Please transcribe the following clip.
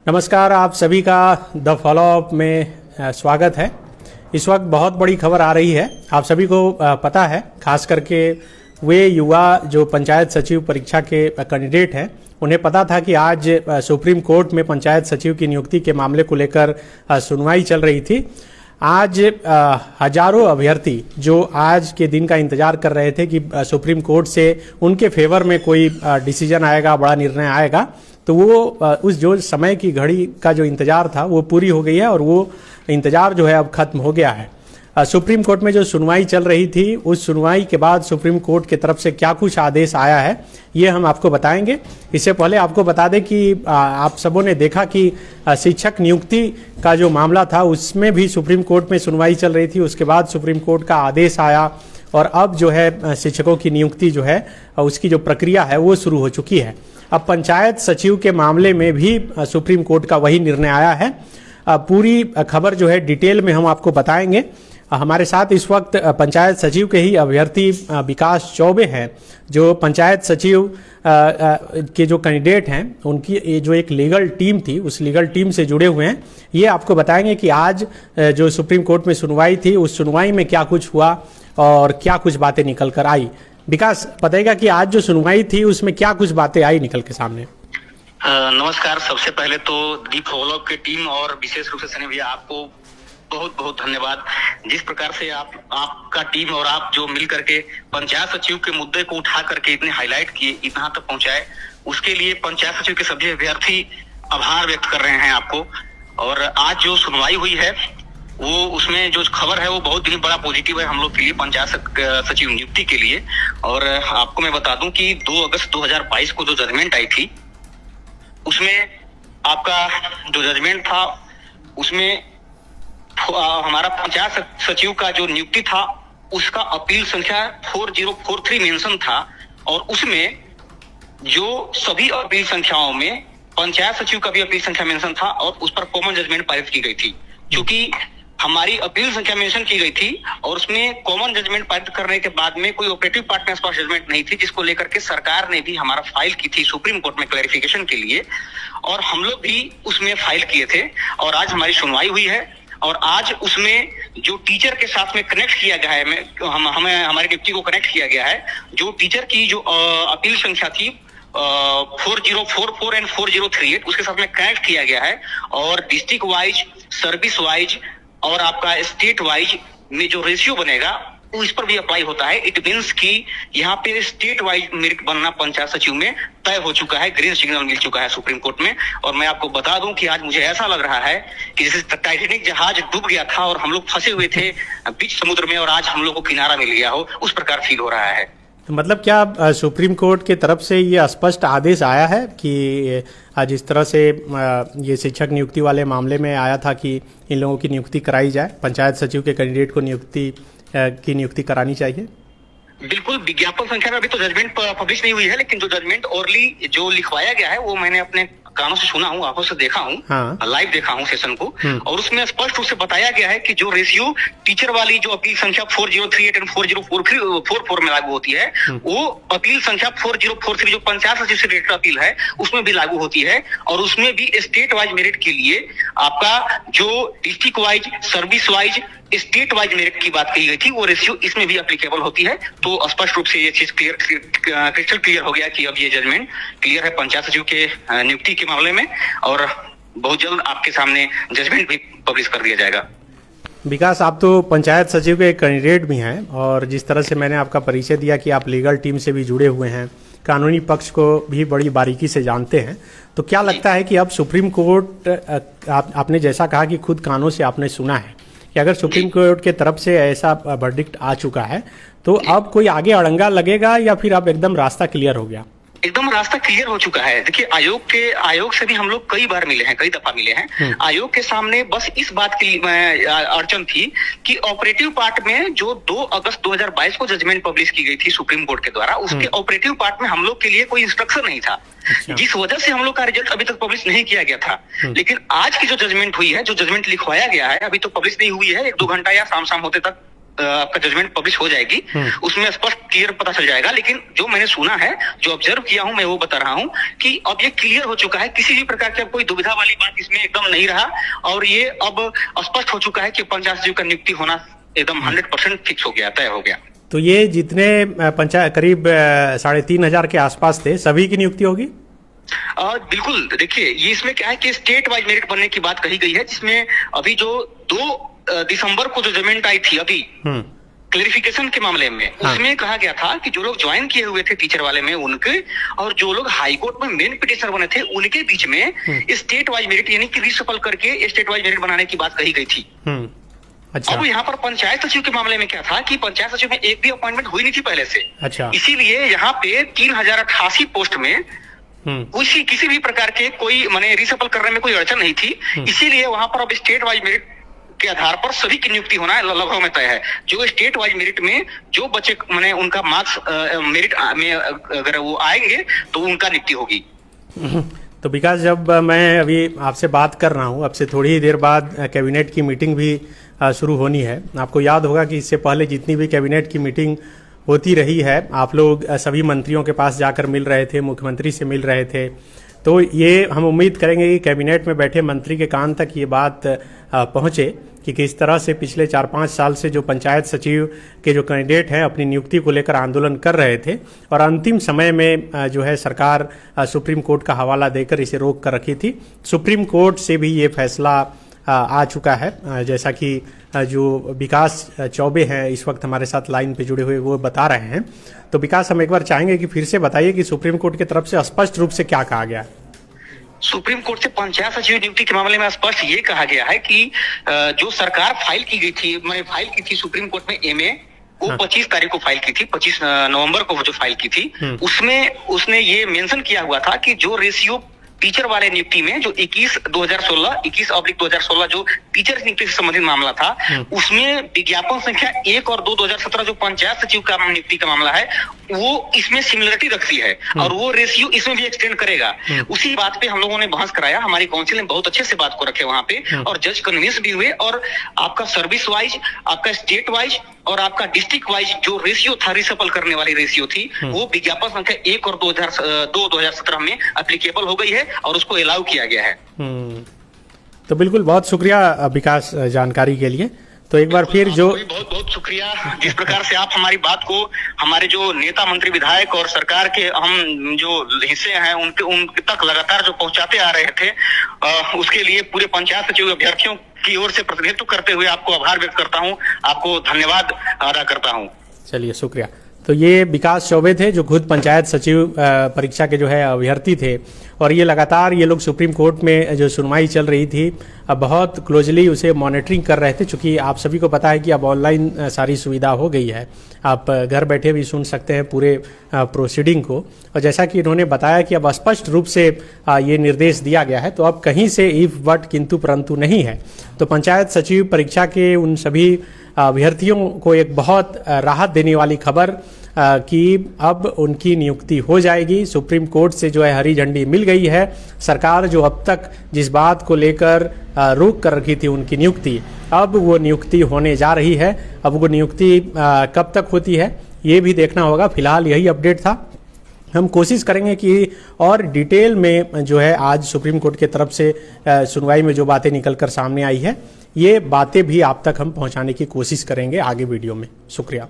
नमस्कार, आप सभी का द फॉलोअप में स्वागत है। इस वक्त बहुत बड़ी खबर आ रही है। आप सभी को पता है, खास करके वे युवा जो पंचायत सचिव परीक्षा के कैंडिडेट हैं, उन्हें पता था कि आज सुप्रीम कोर्ट में पंचायत सचिव की नियुक्ति के मामले को लेकर सुनवाई चल रही थी। आज हजारों अभ्यर्थी जो आज के दिन का इंतजार कर रहे थे कि सुप्रीम कोर्ट से उनके फेवर में कोई डिसीजन आएगा, बड़ा निर्णय आएगा, तो वो उस जो समय की घड़ी का जो इंतजार था वो पूरी हो गई है और वो इंतजार जो है अब खत्म हो गया है। सुप्रीम कोर्ट में जो सुनवाई चल रही थी, उस सुनवाई के बाद सुप्रीम कोर्ट की तरफ से क्या कुछ आदेश आया है ये हम आपको बताएंगे। इससे पहले आपको बता दें कि आप सबों ने देखा कि शिक्षक नियुक्ति का जो मामला था उसमें भी सुप्रीम कोर्ट में सुनवाई चल रही थी। उसके बाद सुप्रीम कोर्ट का आदेश आया और अब जो है शिक्षकों की नियुक्ति जो है उसकी जो प्रक्रिया है वो शुरू हो चुकी है। अब पंचायत सचिव के मामले में भी सुप्रीम कोर्ट का वही निर्णय आया है। पूरी खबर जो है डिटेल में हम आपको बताएंगे। हमारे साथ इस वक्त पंचायत सचिव के ही अभ्यर्थी विकास चौबे हैं, जो पंचायत सचिव के जो कैंडिडेट हैं उनकी ये जो एक लीगल टीम थी, उस लीगल टीम से जुड़े हुए हैं। ये आपको बताएंगे कि आज जो सुप्रीम कोर्ट में सुनवाई थी, उस सुनवाई में क्या कुछ हुआ और क्या कुछ बातें निकल कर आई। विकास, बताएगा कि आज जो सुनवाई थी उसमें क्या कुछ बातें आई निकल के सामने। नमस्कार। सबसे पहले तो दी फॉलोअप की टीम और विशेष रूप से सनी भैया, आपको बहुत बहुत धन्यवाद। जिस प्रकार से आपका टीम और आप जो मिल करके पंचायत सचिव के मुद्दे को उठा करके इतने हाईलाइट किए, इतना तक पहुंचाए, उसके लिए पंचायत सचिव के सभी अभ्यर्थी आभार व्यक्त कर रहे हैं आपको। और आज जो सुनवाई हुई है वो उसमें जो खबर है वो बहुत ही बड़ा पॉजिटिव है हम लोग के लिए, पंचायत सचिव नियुक्ति के लिए। और आपको मैं बता दूं कि 2 अगस्त 2022 को जो जजमेंट आई थी उसमें आपका जो जजमेंट था उसमें हमारा पंचायत सचिव का जो नियुक्ति था उसका अपील संख्या 4043 मेंशन था। और उसमें जो सभी अपील संख्याओं में पंचायत सचिव का भी अपील संख्या मेंशन था और उस पर कॉमन जजमेंट पारित की गई थी। क्योंकि हमारी अपील संख्या मेंशन की गई थी और उसमें कॉमन जजमेंट पारित करने के बाद में कोई ऑपरेटिव पार्ट में स्पष्ट जजमेंट नहीं थी, जिसको लेकर के सरकार ने भी हमारा फाइल की थी सुप्रीम कोर्ट में क्लैरिफिकेशन के लिए, और हम लोग भी उसमें फाइल किए थे। और आज हमारी सुनवाई हुई है और आज उसमें जो टीचर के साथ में कनेक्ट किया गया है, हमें हमारी डिप्टी को कनेक्ट किया गया है। जो टीचर की जो अपील संख्या थी 4044 एंड 4038, उसके साथ में कनेक्ट किया गया है। और डिस्ट्रिक्ट वाइज, सर्विस वाइज और आपका स्टेट वाइज में जो रेशियो बनेगा वो इस पर भी अप्लाई होता है। इट मीन्स कि यहाँ पे स्टेट वाइज मेरिट बनना पंचायत सचिव में तय हो चुका है, ग्रीन सिग्नल मिल चुका है सुप्रीम कोर्ट में। और मैं आपको बता दूं कि आज मुझे ऐसा लग रहा है कि जैसे टाइटैनिक जहाज डूब गया था और हम लोग फंसे हुए थे बीच समुद्र में और आज हम लोग को किनारा मिल गया हो, उस प्रकार फील हो रहा है। तो मतलब क्या सुप्रीम कोर्ट के तरफ से ये स्पष्ट आदेश आया है कि जिस तरह से ये शिक्षक नियुक्ति वाले मामले में आया था कि इन लोगों की नियुक्ति कराई जाए, पंचायत सचिव के कैंडिडेट को नियुक्ति करानी चाहिए? बिल्कुल। विज्ञापन संख्या में अभी तो जजमेंट पब्लिश नहीं हुई है, लेकिन जो जजमेंट ओरली जो लिखवाया गया है वो मैंने अपने कानों से सुना हूँ, आंखों से देखा हूँ, हाँ। लाइव देखा हूँ सेशन को। और उसमें स्पष्ट रूप से बताया गया है कि जो रेशियो टीचर वाली जो अपील संख्या 4038 एंड 4044 में लागू होती है, वो अपील संख्या 4043 जो पंचायत सचिव से रिलेटेड अपील है उसमें भी लागू होती है। और उसमें भी स्टेट वाइज मेरिट के लिए आपका जो district wise, service wise, state wise merit की बात कही गई थी, वो रेशियो इसमें भी एप्लीकेबल होती है। तो स्पष्ट रूप से ये चीज क्रिस्टल क्लियर हो गया कि अब ये जजमेंट क्लियर है पंचायत सचिव के नियुक्ति के मामले में, और बहुत जल्द आपके सामने जजमेंट भी पब्लिश कर दिया जाएगा। विकास, आप तो पंचायत सचिव के कैंडिडेट भी हैं और जिस तरह से मैंने आपका परिचय दिया कि आप लीगल टीम से भी जुड़े हुए हैं, कानूनी पक्ष को भी बड़ी बारीकी से जानते हैं, तो क्या लगता है कि अब सुप्रीम कोर्ट, आपने जैसा कहा कि खुद कानों से आपने सुना है कि अगर सुप्रीम कोर्ट के तरफ से ऐसा वर्डिक्ट आ चुका है तो अब कोई आगे अड़ंगा लगेगा या फिर अब एकदम रास्ता क्लियर हो गया? एकदम रास्ता क्लियर हो चुका है। देखिए, आयोग से भी हम लोग कई बार मिले हैं, कई दफा मिले हैं। आयोग के सामने बस इस बात की अड़चन थी कि ऑपरेटिव पार्ट में जो 2 अगस्त 2022 को जजमेंट पब्लिश की गई थी सुप्रीम कोर्ट के द्वारा, उसके ऑपरेटिव पार्ट में हम लोग के लिए कोई इंस्ट्रक्शन नहीं था। अच्छा। जिस वजह से हम लोग का रिजल्ट अभी तक पब्लिश नहीं किया गया था। लेकिन आज की जो जजमेंट हुई है, जो जजमेंट लिखवाया गया है, अभी तो पब्लिश नहीं हुई है, 1-2 घंटा या शाम होते तक आपका जजमेंट पब्लिश हो जाएगी, उसमें स्पष्ट क्लियर पता चल जाएगा। लेकिन जो मैंने सुना है, जो ऑब्जर्व किया हूं, मैं वो बता रहा हूं कि अब ये क्लियर हो चुका है, किसी भी प्रकार की अब कोई दुविधा वाली बात इसमें एकदम नहीं रहा, और ये अब स्पष्ट हो चुका है कि पंचायत सचिव का नियुक्ति होना एकदम 100% फिक्स हो गया, तय हो गया। तो ये जितने पंचायत करीब 3,500 के आसपास थे, सभी की नियुक्ति होगी? बिल्कुल। देखिए, ये इसमें क्या है कि स्टेट वाइज मेरिट बनने की बात कही गई है, जिसमें अभी जो 2 दिसंबर को जो जजमेंट आई थी अभी क्लेरिफिकेशन के मामले में, उसमें कहा गया था कि जो लोग ज्वाइन किए हुए थे टीचर वाले में उनके, और जो लोग हाई कोर्ट में मेन पिटिशनर बने थे उनके बीच में स्टेट वाइज मेरिट यानी कि रिशफल करके स्टेट वाइज मेरिट बनाने की बात कही गई थी। अच्छा। अब यहाँ पर पंचायत सचिव के मामले में क्या था कि पंचायत सचिव में एक भी अपॉइंटमेंट हुई नहीं थी पहले से। अच्छा। इसीलिए यहाँ पे 3088 पोस्ट में किसी भी प्रकार के कोई माने रिशफल करने में कोई अड़चन नहीं थी। इसीलिए वहां पर अब स्टेट वाइज मेरिट के आधार पर सभी की नियुक्ति होना लगभग में तय है। जो स्टेट वाइज मेरिट में जो बच्चे माने उनका मार्क्स मेरिट में अगर वो आएंगे तो उनका नियुक्ति होगी। तो विकास, जब मैं अभी आपसे बात कर रहा हूँ, अब से थोड़ी ही देर बाद कैबिनेट की मीटिंग भी शुरू होनी है। आपको याद होगा कि इससे पहले जितनी भी कैबिनेट की मीटिंग होती रही है, आप लोग सभी मंत्रियों के पास जाकर मिल रहे थे, मुख्यमंत्री से मिल रहे थे। तो ये हम उम्मीद करेंगे कि कैबिनेट में बैठे मंत्री के कान तक ये बात पहुँचे कि किस तरह से पिछले 4-5 साल से जो पंचायत सचिव के जो कैंडिडेट हैं अपनी नियुक्ति को लेकर आंदोलन कर रहे थे, और अंतिम समय में जो है सरकार सुप्रीम कोर्ट का हवाला देकर इसे रोक कर रखी थी। सुप्रीम कोर्ट से भी ये फैसला आ चुका है, जैसा कि जो विकास चौबे हैं इस वक्त हमारे साथ लाइन पे जुड़े हुए वो बता रहे हैं। तो विकास, हम एक बार चाहेंगे कि फिर से बताइए कि सुप्रीम कोर्ट की तरफ से स्पष्ट रूप से क्या कहा गया है। सुप्रीम कोर्ट से पंचायत सचिव नियुक्ति के मामले में स्पष्ट ये कहा गया है कि जो सरकार फाइल की गई थी, मैंने फाइल की थी सुप्रीम कोर्ट में एमए, वो 25 तारीख को फाइल की थी, 25 नवंबर को जो फाइल की थी, उसमें उसने ये मेंशन किया हुआ था कि जो रेशियो टीचर वाले नियुक्ति में जो 21/2016 जो टीचर नियुक्ति से संबंधित मामला था, उसमें विज्ञापन संख्या 1 और 2 2017 जो पंचायत सचिव का नियुक्ति का मामला है, वो इसमें सिमिलरिटी रखती है और वो रेशियो इसमें भी एक्सटेंड करेगा। उसी बात पे हम लोगों ने बहस कराया, हमारी काउंसिल ने बहुत अच्छे से बात को रखे वहां पे, और जज कन्विंस भी हुए। और आपका सर्विस वाइज, आपका स्टेट वाइज और आपका डिस्ट्रिक्ट वाइज जो रेशियो था, रिशफल करने वाली रेशियो थी, वो विज्ञापन संख्या 1 और 2017 में एप्लीकेबल हो गई है और उसको अलाउ किया गया है। तो बिल्कुल, बहुत शुक्रिया विकास जानकारी के लिए। तो एक बार फिर जो बहुत बहुत शुक्रिया, जिस प्रकार से आप हमारी बात को हमारे जो नेता मंत्री विधायक और सरकार के हम जो हिस्से हैं उनके तक लगातार जो पहुंचाते आ रहे थे, उसके लिए पूरे पंचायत सचिव अभ्यर्थियों की ओर से प्रतिनिधित्व करते हुए आपको आभार व्यक्त करता हूं, आपको धन्यवाद अदा करता हूं। चलिए, शुक्रिया। तो ये विकास चौबे थे जो खुद पंचायत सचिव परीक्षा के जो है अभ्यर्थी थे, और ये लगातार ये लोग सुप्रीम कोर्ट में जो सुनवाई चल रही थी बहुत क्लोजली उसे मॉनिटरिंग कर रहे थे। चूँकि आप सभी को पता है कि अब ऑनलाइन सारी सुविधा हो गई है, आप घर बैठे भी सुन सकते हैं पूरे प्रोसीडिंग को। और जैसा कि इन्होंने बताया कि अब स्पष्ट रूप से ये निर्देश दिया गया है, तो अब कहीं से इफ बट किंतु परंतु नहीं है। तो पंचायत सचिव परीक्षा के उन सभी अभ्यर्थियों को एक बहुत राहत देने वाली खबर कि अब उनकी नियुक्ति हो जाएगी। सुप्रीम कोर्ट से जो है हरी झंडी मिल गई है। सरकार जो अब तक जिस बात को लेकर रोक कर रखी थी उनकी नियुक्ति, अब वो नियुक्ति होने जा रही है। अब वो नियुक्ति कब तक होती है ये भी देखना होगा। फिलहाल यही अपडेट था। हम कोशिश करेंगे कि और डिटेल में जो है आज सुप्रीम कोर्ट की तरफ से सुनवाई में जो बातें निकलकर सामने आई है, ये बातें भी आप तक हम पहुंचाने की कोशिश करेंगे आगे वीडियो में। शुक्रिया।